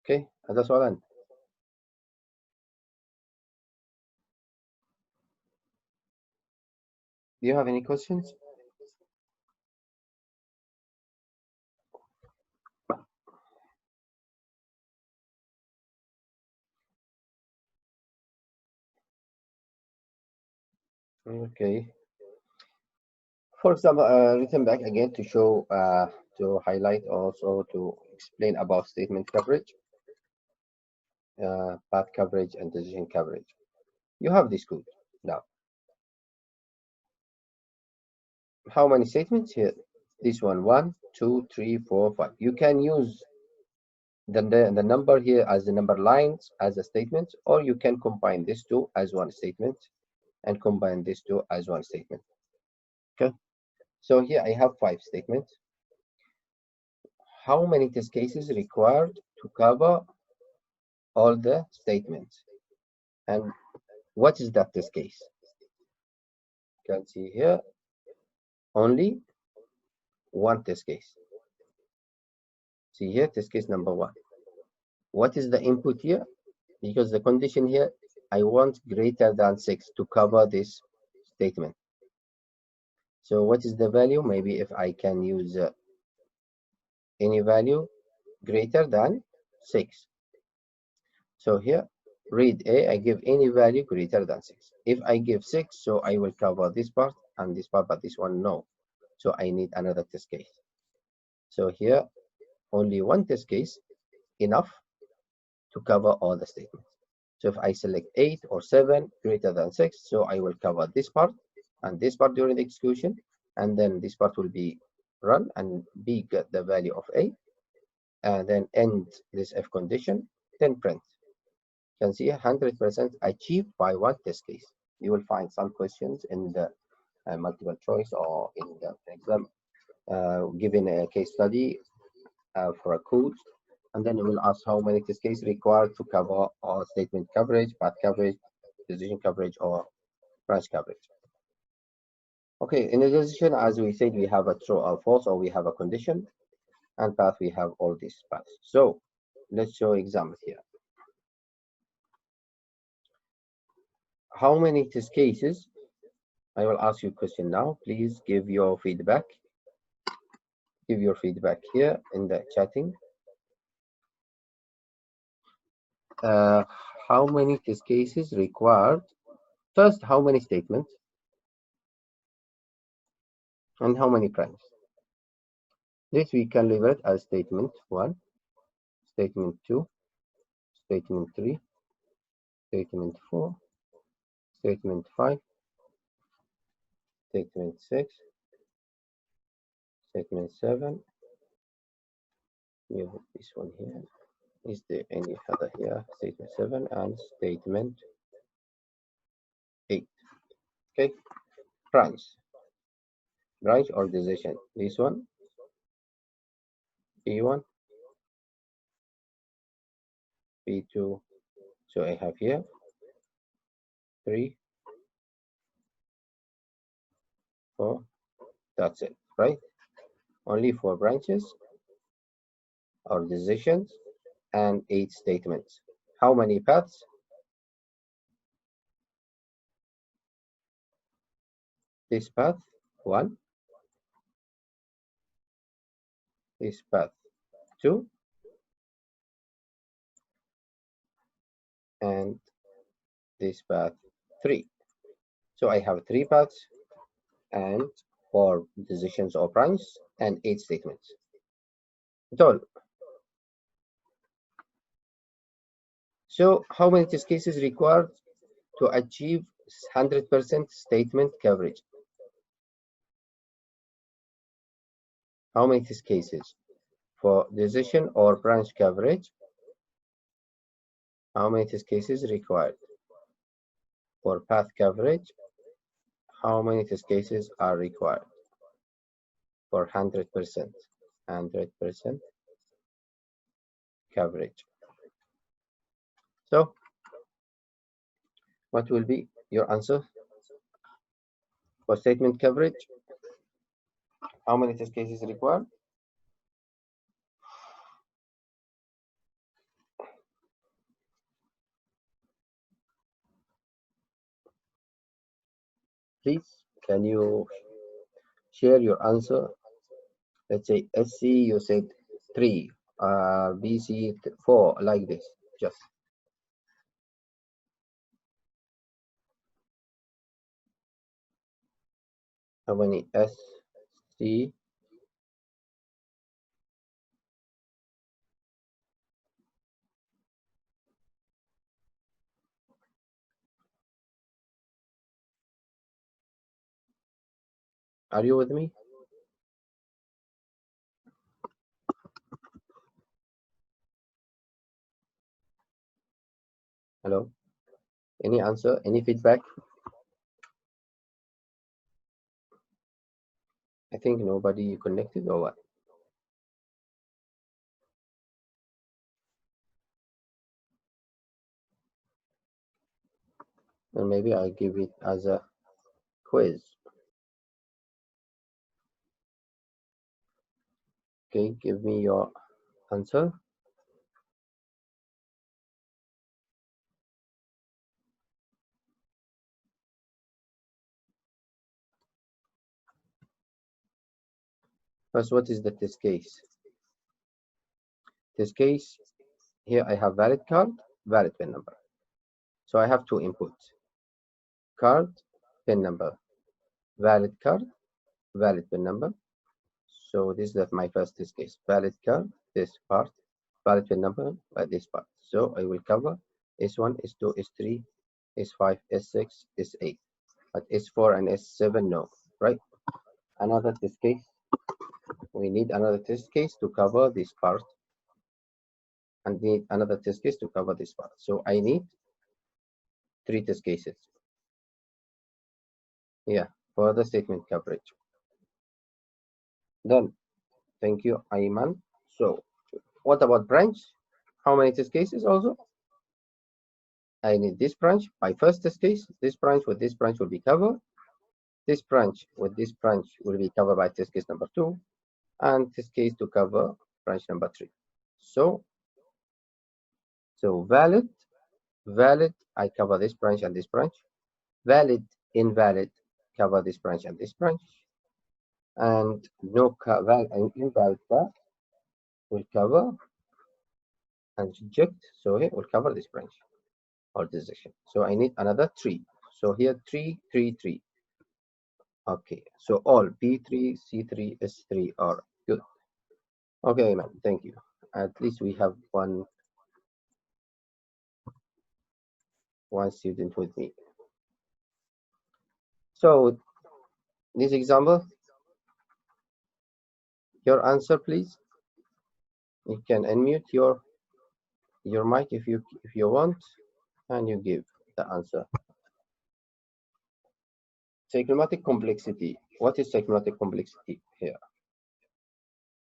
اوكي، هذا سؤال. Do you have any questions? Okay. For example, written back again to show, to highlight, also to explain about statement coverage, path coverage, and decision coverage. You have this code now. How many statements here? This one, 1, 2, 3, 4, 5. You can use the number here as the number lines as a statement, or you can combine these two as one statement and combine these two as one statement. Okay, so here I have 5 statements. How many test cases required to cover all the statements, and what is that test case? You can see here only one test case. See here, test case number 1. What is the input here? Because the condition here, I want greater than 6 to cover this statement. So what is the value? Maybe if I can use any value greater than 6. So here, read A, I give any value greater than 6. If I give 6, so I will cover this part and this part, but this one no. So I need another test case. So here, only one test case enough to cover all the statements. So if I select 8 or 7 greater than 6, so I will cover this part and this part during the execution, and then this part will be run and B get the value of A, and then end this if condition, then print. You can see 100% achieved by one test case. You will find some questions in the multiple choice or in the exam given a case study for a code, and then it will ask how many test cases required to cover all statement coverage, path coverage, decision coverage, or branch coverage. Okay, in a decision, as we said, we have a true or false, or we have a condition, and path we have all these paths. So let's show examples here. How many test cases? I will ask you a question now. Please give your feedback. Give your feedback here in the chatting. How many test cases required? First, how many statements? And how many primes? This we can label it as statement 1, statement 2, statement 3, statement 4, statement 5, statement 6, statement 7. We have this one here. Is there any other here? Statement 7 and statement 8. Okay, primes. Branch or decision. This one, P1, P2. So I have here 3, 4. That's it, right? Only 4 branches or decisions and 8 statements. How many paths? This path 1, this path 2, and this path 3. So I have 3 paths and 4 decisions or branches and 8 statements. Total. So how many test cases required to achieve 100% statement coverage? How many test cases for decision or branch coverage? How many test cases required for path coverage? How many test cases are required for 100% coverage? So what will be your answer for statement coverage? How many test cases required? please? Can you share your answer? Let's say SC, you said 3, BC 4, like this. Just how many SC? Are you with me? Hello? Any answer? Any feedback? I think nobody connected or what? And maybe I'll give it as a quiz. Okay, give me your answer. First, what is the test case? Test case, here I have valid card, valid PIN number. So I have two inputs, card, PIN number, valid card, valid PIN number. So this is my first test case, valid card, this part, valid PIN number, this part. So I will cover S1, S2, S3, S5, S6, S8, but S4 and S7, no, right? Another test case, we need another test case to cover this part, and need another test case to cover this part. So I need 3 test cases. Yeah, for the statement coverage. Done. Thank you, Ayman. So what about branch? How many test cases also? I need this branch. My first test case, this branch with this branch will be covered. This branch with this branch will be covered by test case number 2, and test case to cover branch number 3. So valid, valid, I cover this branch and this branch. Valid, invalid, cover this branch and this branch. And no invalid path will cover and reject. So here will cover this branch or this section. So I need another 3. So here 3, 3, 3. Okay, so all B3, C3, S3 are good. Okay, man, thank you. At least we have one student with me. So this example, your answer, please. You can unmute your mic if you want, and you give the answer. Cyclomatic complexity. What is cyclomatic complexity here?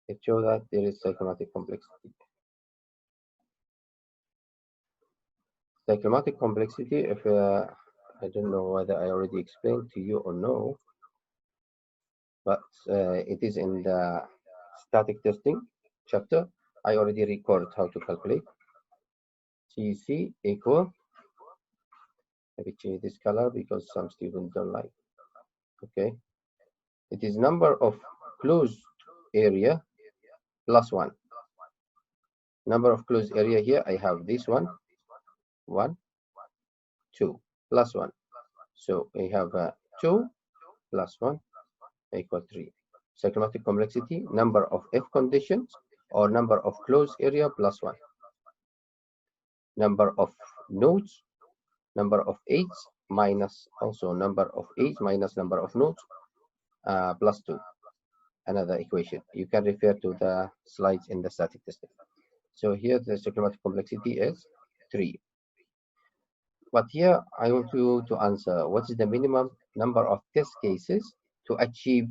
It shows that there is cyclomatic complexity. Cyclomatic complexity, if I don't know whether I already explained to you or no, but it is in the static testing chapter. I already recorded how to calculate. CC equal, maybe change this color because some students don't like. Okay, it is number of closed area plus 1. Number of closed area here, I have this one, 1, 2, plus 1. So we have 2 plus 1 equal 3. Cyclomatic complexity, number of if conditions or number of closed area plus 1. Number of nodes, number of edges minus also number of edges minus number of nodes plus 2. Another equation. You can refer to the slides in the static testing. So here the cyclomatic complexity is 3. But here I want you to answer what is the minimum number of test cases to achieve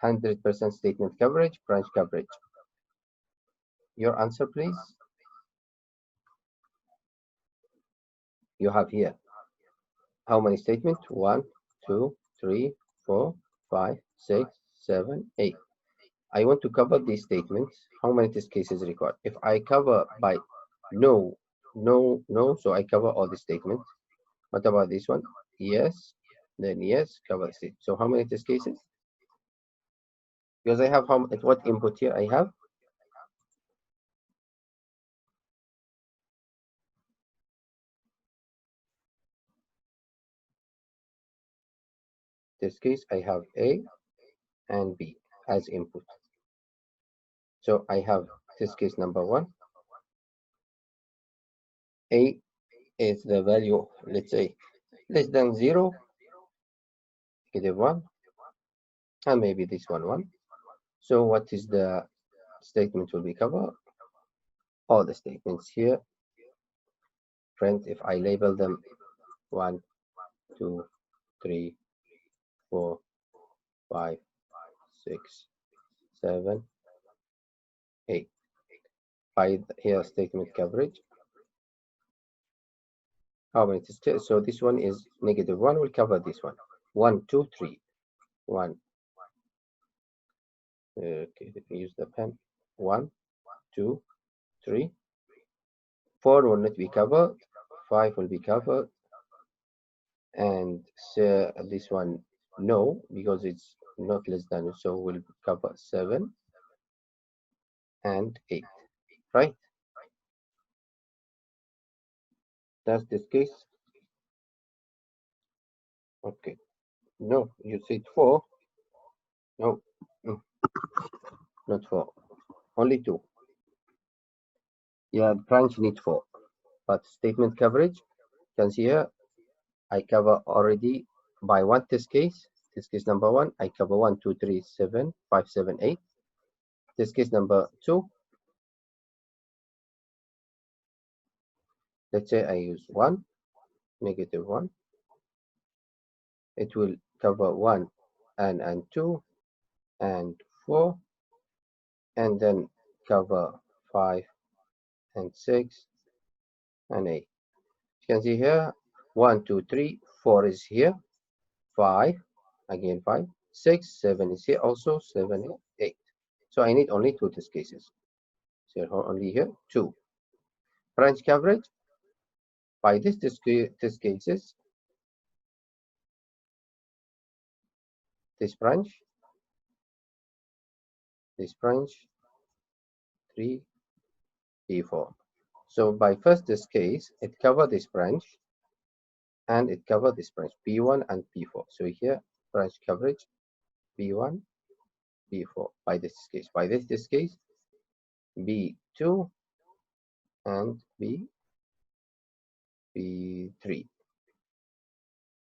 100% statement coverage, branch coverage. Your answer, please. You have here how many statements? 1, 2, 3, 4, 5, 6, 7, 8. I want to cover these statements. How many test cases required? If I cover by no, no, no, so I cover all the statements. What about this one? Yes, then yes, cover state. So how many test cases? Because I have what input here I have? This case I have A and B as input. So I have test case number 1. A is the value, let's say, less than 0, -1, and maybe this one 1. So what is the statement will be covered? All the statements here. Print if I label them 1, 2, 3, 4, 5, 6, 7, 8. By here statement coverage. How many tests? So this one is -1 will cover this one. 1, 2, 3. 1. Okay, let me use the pen. 1, 2, 3. 4 will not be covered. 5 will be covered. And this one, no, because it's not less than, so we'll cover 7 and 8, right? That's this case. Okay. No, you said 4. No, not 4. Only 2. Yeah, branch need 4. But statement coverage, you can see here, I cover already by one test case. Test case number 1, I cover 1, 2, 3, 7, 5, 7, 8. Test case number 2, let's say I use 1, -1. It will cover 1 and 2 and 4, and then cover 5 and 6 and 8. You can see here 1, 2, 3, 4 is here, 5, again 5, 6, 7 is here, also 7, 8. So I need only 2 test cases. So only here 2. Branch coverage by this test cases, this branch, 3, P4. So by first this case, it cover this branch and it cover this branch P1 and P4. So here branch coverage P1, P4 by this case. By this case, B2 and B3.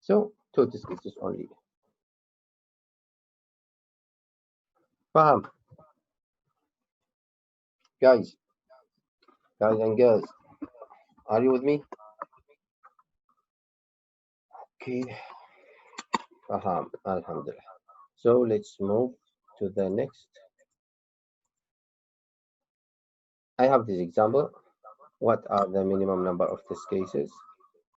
So 2 test cases only. Faham? Guys and girls, are you with me? Okay. Faham, alhamdulillah. So let's move to the next. I have this example. What are the minimum number of test cases